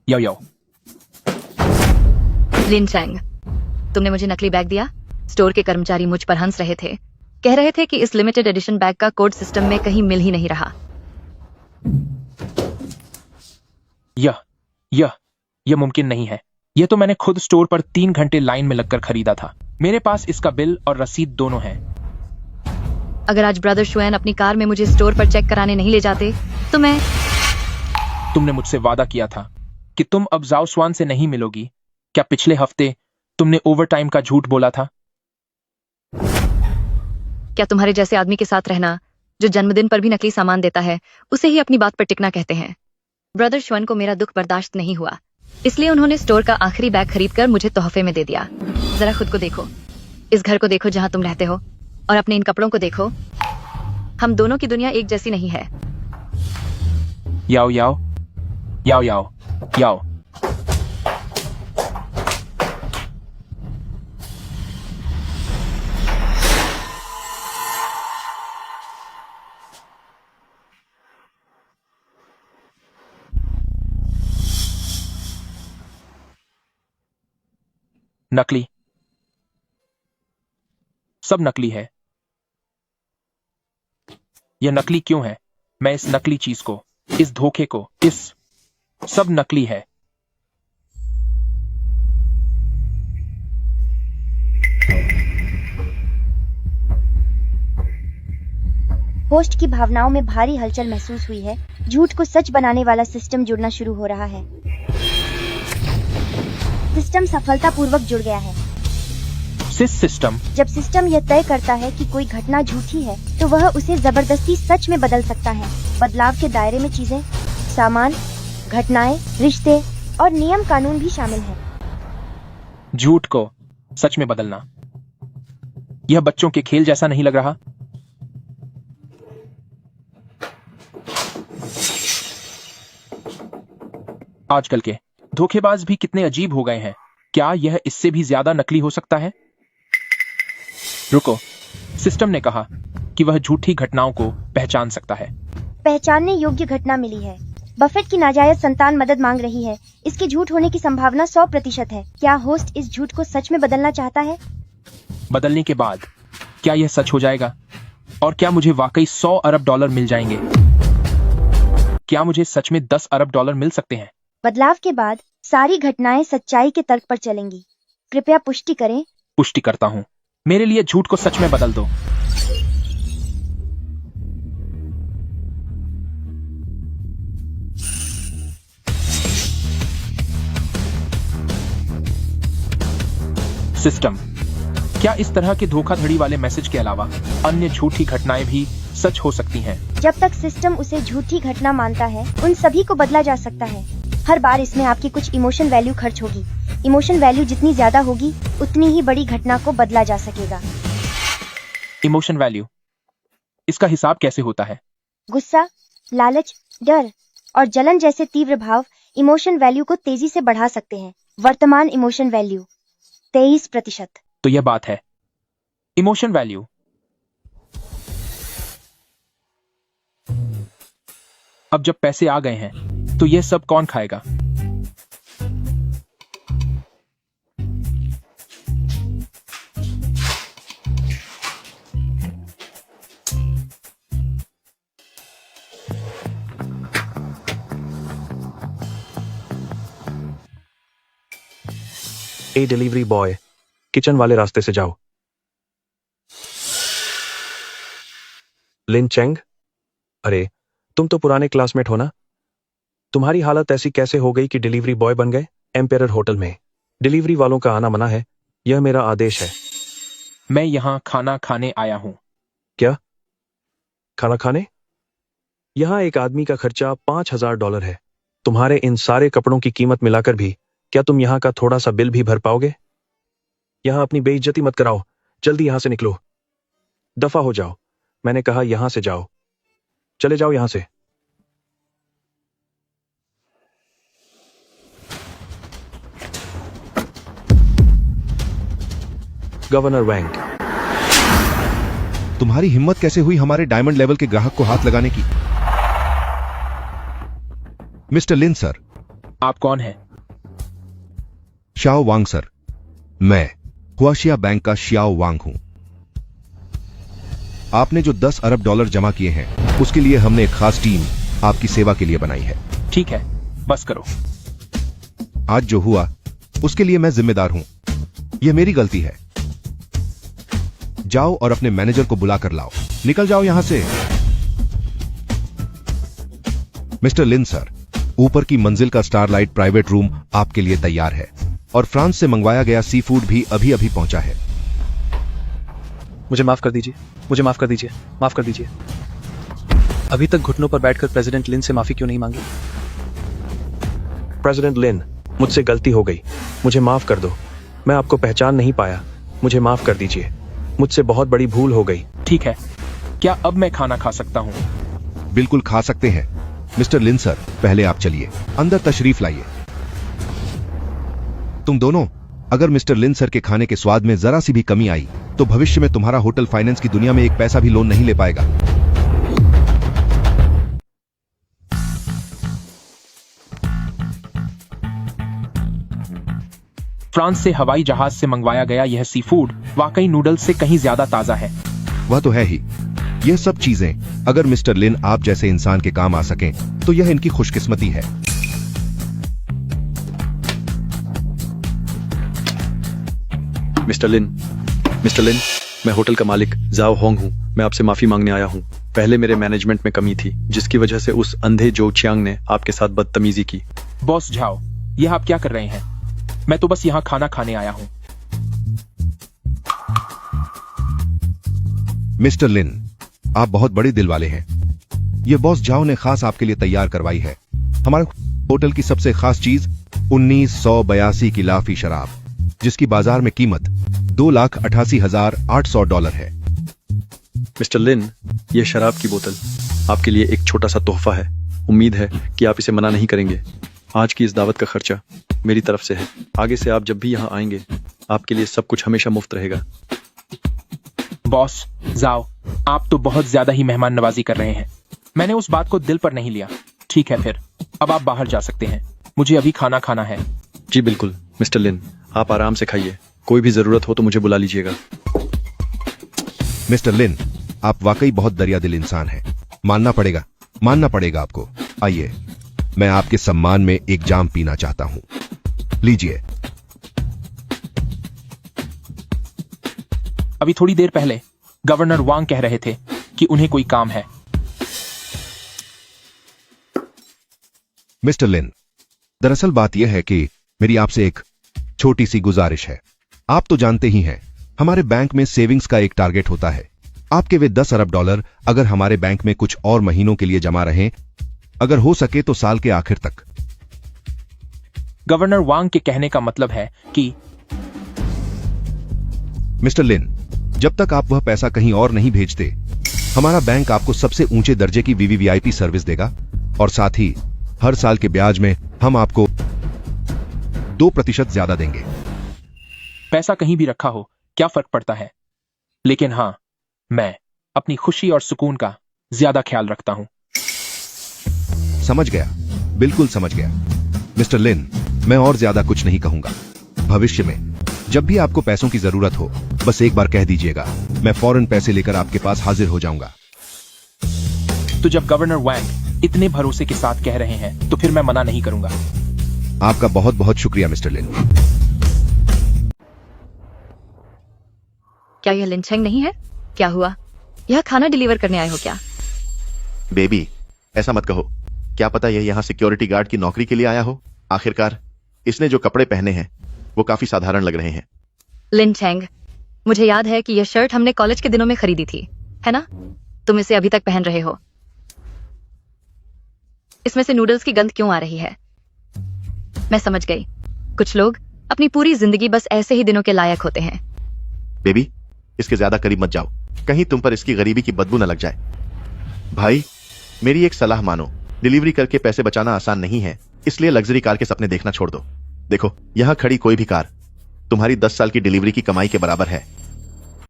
यो यो। लिन Chang, तुमने मुझे नकली बैग दिया। स्टोर के कर्मचारी मुझ पर हंस रहे थे, कह रहे थे कि इस लिमिटेड एडिशन बैग का कोड सिस्टम में कहीं मिल ही नहीं रहा। यह मुमकिन नहीं है। यह तो मैंने खुद स्टोर पर 3 घंटे लाइन में लगकर खरीदा था। मेरे पास इसका बिल और रसीद दोनों हैं। अगर आज ब्रदर शुएन अपनी कार में मुझे स्टोर पर चेक कराने नहीं ले जाते तो मैं। तुमने मुझसे वादा किया था कि तुम अब जाओ स्वान से नहीं मिलोगी। क्या पिछले हफ्ते तुमने ओवरटाइम का झूठ बोला था? क्या तुम्हारे जैसे आदमी के साथ रहना जो जन्मदिन पर भी नकली सामान देता है, उसे ही अपनी बात पर टिकना कहते हैं? ब्रदर शुएन को मेरा दुख बर्दाश्त नहीं हुआ, इसलिए उन्होंने स्टोर का आखिरी बैग खरीदकर मुझे तोहफे में दे दिया। जरा खुद को देखो, इस घर को देखो जहां तुम रहते हो, और अपने इन कपड़ों को देखो। हम दोनों की दुनिया एक जैसी नहीं है। याओ याओ याओ याओ याओ। नकली, सब नकली है। यह नकली क्यों है? मैं इस नकली चीज को, इस धोखे को, इस सब नकली है। होस्ट की भावनाओं में भारी हलचल महसूस हुई है। झूठ को सच बनाने वाला सिस्टम जुड़ना शुरू हो रहा है। सिस्टम सफलतापूर्वक जुड़ गया है। सिस्टम? जब सिस्टम यह तय करता है कि कोई घटना झूठी है, तो वह उसे जबरदस्ती सच में बदल सकता है। बदलाव के दायरे में चीजें, सामान, घटनाएं, रिश्ते और नियम कानून भी शामिल हैं। झूठ को सच में बदलना, यह बच्चों के खेल जैसा नहीं लग रहा? आजकल के धोखेबाज भी कितने अजीब हो गए हैं। क्या यह इससे भी ज्यादा नकली हो सकता है? रुको, सिस्टम ने कहा कि वह झूठी घटनाओं को पहचान सकता है। पहचानने योग्य घटना मिली है। बफेट की नाजायज संतान मदद मांग रही है। इसके झूठ होने की संभावना 100% है। क्या होस्ट इस झूठ को सच में बदलना चाहता है? बदलने के बाद क्या यह सच हो जाएगा? और क्या मुझे वाकई $100 अरब मिल जाएंगे? क्या मुझे सच में $10 अरब मिल सकते हैं? बदलाव के बाद सारी घटनाएं सच्चाई के तर्क पर चलेंगी। कृपया पुष्टि करें। पुष्टि करता हूं। मेरे लिए झूठ को सच में बदल दो। सिस्टम, क्या इस तरह के धोखाधड़ी वाले मैसेज के अलावा अन्य झूठी घटनाएं भी सच हो सकती हैं? जब तक सिस्टम उसे झूठी घटना मानता है, उन सभी को बदला जा सकता है। हर बार इसमें आपकी कुछ इमोशन वैल्यू खर्च होगी। इमोशन वैल्यू जितनी ज्यादा होगी, उतनी ही बड़ी घटना को बदला जा सकेगा। इमोशन वैल्यू, इसका हिसाब कैसे होता है? गुस्सा, लालच, डर और जलन जैसे तीव्र भाव इमोशन वैल्यू को तेजी से बढ़ा सकते हैं। वर्तमान इमोशन वैल्यू 23%। तो यह बात है। Emotion value. अब जब पैसे आ गए हैं, तो यह सब कौन खाएगा? ए डिलीवरी बॉय, किचन वाले रास्ते से जाओ। लिन चैंग, अरे तुम तो पुराने क्लासमेट हो ना? तुम्हारी हालत ऐसी कैसे हो गई कि डिलीवरी बॉय बन गए? एम्पायर होटल में डिलीवरी वालों का आना मना है। यह मेरा आदेश है। मैं यहां खाना खाने आया हूं। क्या? खाना खाने? यहां एक आदमी का खर्चा $5000 है। तुम्हारे इन सारे कपड़ों की कीमत मिलाकर भी क्या तुम यहां का थोड़ा सा बिल भी भर पाओगे? यहां अपनी बेइज्जती मत कराओ। जल्दी यहां से निकलो। दफा हो जाओ। मैंने कहा यहां से जाओ। चले जाओ यहां से। गवर्नर वैंग, तुम्हारी हिम्मत कैसे हुई हमारे डायमंड लेवल के ग्राहक को हाथ लगाने की? मिस्टर लिन सर, आप कौन हैं? शाओ वांग सर, मैं हुआशिया बैंक का शियाओ वांग हूं। आपने जो 10 अरब डॉलर जमा किए हैं उसके लिए हमने एक खास टीम आपकी सेवा के लिए बनाई है। ठीक है, बस करो। आज जो हुआ उसके लिए मैं जिम्मेदार हूं। यह मेरी गलती है। जाओ और अपने मैनेजर को बुला कर लाओ। निकल जाओ यहां से। मिस्टर लिन सर, ऊपर की मंजिल का स्टारलाइट प्राइवेट रूम आपके लिए तैयार है और फ्रांस से मंगवाया गया सी फूड भी अभी अभी पहुंचा है। मुझे माफ कर दीजिए, मुझे माफ कर दीजिए, माफ कर दीजिए। अभी तक घुटनों पर बैठकर प्रेसिडेंट लिन से माफी क्यों नहीं मांगी? प्रेसिडेंट लिन, मुझसे गलती हो गई, मुझे माफ कर दो। मैं आपको पहचान नहीं पाया, मुझे माफ कर दीजिए। मुझसे बहुत बड़ी भूल हो गई। ठीक है, क्या अब मैं खाना खा सकता हूँ? बिल्कुल खा सकते हैं। मिस्टर लिन सर, पहले आप चलिए, अंदर तशरीफ लाइए। तुम दोनों, अगर मिस्टर लिन सर के खाने के स्वाद में जरा सी भी कमी आई तो भविष्य में तुम्हारा होटल फाइनेंस की दुनिया में एक पैसा भी लोन नहीं ले पाएगा। फ्रांस से हवाई जहाज से मंगवाया गया यह सी फूड वाकई नूडल्स से कहीं ज्यादा ताजा है। वह तो है ही। यह सब चीजें अगर मिस्टर लिन आप जैसे इंसान के काम आ सकें तो यह इनकी खुशकिस्मती है। मिस्टर लिन, मैं होटल का मालिक जाओ होंग हूं। मैं आपसे माफी मांगने आया हूं। पहले मेरे मैनेजमेंट में कमी थी जिसकी वजह से उस अंधे जो चियांग ने आपके साथ बदतमीजी की। बॉस झाओ, यह आप क्या कर रहे हैं? मैं तो बस यहाँ खाना खाने आया हूँ। मिस्टर लिन, आप बहुत बड़े दिल वाले हैं। यह बॉस झाओ ने खास आपके लिए तैयार करवाई है। हमारे होटल की सबसे खास चीज 1982 की लाफी शराब, जिसकी बाजार में कीमत $2,88,800 है। मिस्टर लिन, यह शराब की बोतल आपके लिए एक छोटा सा तोहफा है। उम्मीद है कि आप इसे मना नहीं करेंगे। आज की इस दावत का खर्चा मेरी तरफ से है। आगे से आप जब भी यहाँ आएंगे आपके लिए सब कुछ हमेशा मुफ्त रहेगा। बॉस जाओ, आप तो बहुत ज्यादा ही मेहमान नवाजी कर रहे हैं। मैंने उस बात को दिल पर नहीं लिया। ठीक है, फिर अब आप बाहर जा सकते हैं। मुझे अभी खाना खाना है। जी बिल्कुल मिस्टर लिन, आप आराम से खाइए। कोई भी जरूरत हो तो मुझे बुला लीजिएगा। मिस्टर लिन, आप वाकई बहुत दरियादिल इंसान हैं। मानना पड़ेगा आपको। आइए, मैं आपके सम्मान में एक जाम पीना चाहता हूं। लीजिए। अभी थोड़ी देर पहले गवर्नर वांग कह रहे थे कि उन्हें कोई काम है। मिस्टर लिन, दरअसल बात यह है कि मेरी आपसे एक छोटी सी गुजारिश है। आप तो जानते ही हैं, हमारे बैंक में सेविंग्स का एक टारगेट होता है। आपके वे 10 अरब डॉलर अगर हमारे बैंक में कुछ और महीनों के लिए जमा रहें, अगर हो सके तो साल के आखिर तक। गवर्नर वांग के कहने का मतलब है कि मिस्टर लिन, जब तक आप वह पैसा कहीं और नहीं भेजते, हमारा बैंक आपको सबसे ऊंचे दर्जे की वीवीवीआईपी सर्विस देगा और साथ ही हर साल के ब्याज में हम आपको 2% ज्यादा देंगे। पैसा कहीं भी रखा हो क्या फर्क पड़ता है, लेकिन हां, मैं अपनी खुशी और सुकून का ज्यादा ख्याल रखता हूं। समझ गया, बिल्कुल समझ गया। मिस्टर लिन, मैं और ज्यादा कुछ नहीं कहूंगा। भविष्य में जब भी आपको पैसों की जरूरत हो, बस एक बार कह दीजिएगा, मैं फौरन पैसे लेकर आपके पास हाजिर हो जाऊंगा। तो जब गवर्नर वांग इतने भरोसे के साथ कह रहे हैं तो फिर मैं मना नहीं करूंगा। आपका बहुत बहुत शुक्रिया मिस्टर लिन। क्या यह लिंचेंग नहीं है? क्या हुआ? यह खाना डिलीवर करने आए हो क्या? बेबी, ऐसा मत कहो। क्या पता यह यहाँ सिक्योरिटी गार्ड की नौकरी के लिए आया हो। आखिरकार इसने जो कपड़े पहने हैं वो काफी साधारण लग रहे हैं। लिंचेंग, मुझे याद है कि यह शर्ट हमने कॉलेज के दिनों में खरीदी थी, है ना? तुम इसे अभी तक पहन रहे हो। इसमें से नूडल्स की गंध क्यों आ रही है? मैं समझ गई। कुछ लोग अपनी पूरी जिंदगी बस ऐसे ही दिनों के लायक होते हैं। बेबी, इसके ज्यादा करीब मत जाओ, कहीं तुम पर इसकी गरीबी की बदबू न लग जाए। भाई, मेरी एक सलाह मानो। डिलीवरी करके पैसे बचाना आसान नहीं है, इसलिए लग्जरी कार के सपने देखना छोड़ दो। देखो, यहां खड़ी कोई भी कार तुम्हारी 10 साल की डिलीवरी की कमाई के बराबर है।